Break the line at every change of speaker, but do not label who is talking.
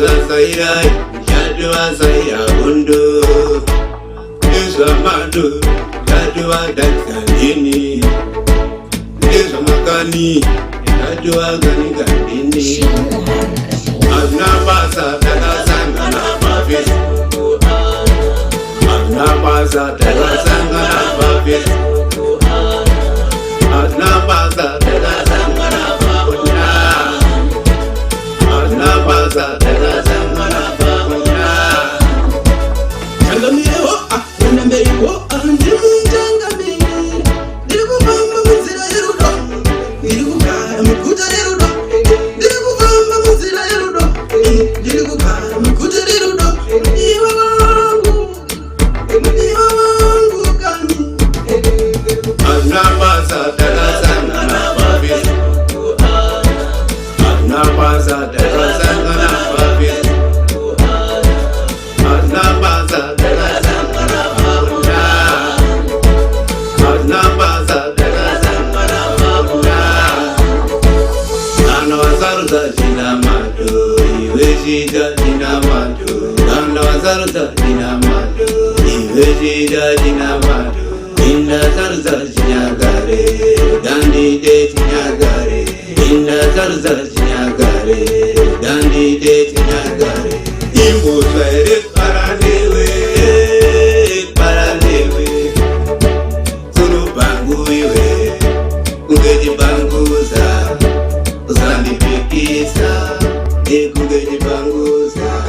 Sairai, Yadua Saya Undo, Yusamadu, Yadua Dakandini, Yusamakani, Yadua Ganigandini, Agnabasa, Tagasanga, Babis, Agnabasa, Tagasanga, Babis, Agnabasa, Tagasanga, Agnabasa, Tagasanga. Dandi de